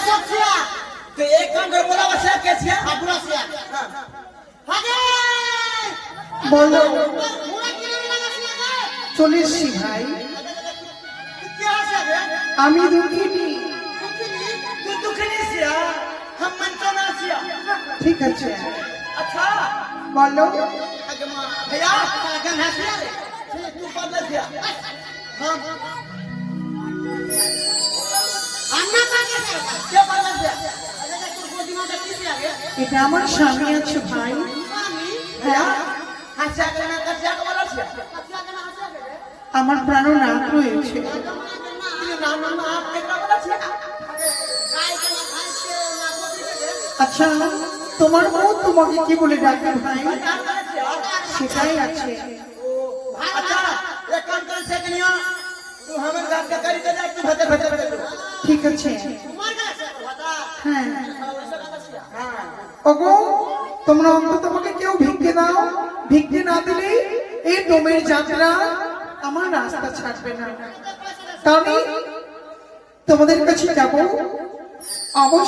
तो एक काम कर बोला बस कैसे है पूरा से आगे बोलो चले एসেছি ভাই क्या से है আমি দুঃখিনী तू दुखनी से हम मंचना से ঠিক আছে अच्छा বলো भैया गन है से तू बदल दिया हां अन्ना का क्या बदल दिया अरे तू गोदी में किसी आ गया এটা আমার স্বামী আছে ভাই भैया हास्य करना कच्चा का वाला से আমার প্রাণনাথ রয়েছে नाम नाम आप केकरा वाला से गाय के ना भैंस के ना बकरी के আচ্ছা তোমার বউ তোমাকে কি বলে ডাকে ভাই সেটাই আছে अच्छा एक काम कर से कनिया तू हमें गांव के करी के जा तू भतर भतर ঠিক আছে कुमार का से बता হ্যাঁ हां ওগো তোমরা অন্তত আমাকে কেউ ভিক্ষে দাও ভিক্ষে না দিলে এই ডোমের যাত্রা আমার রাস্তা ছাড়বে না তাহলে তোমাদের কাছে যাবো অবশ্যই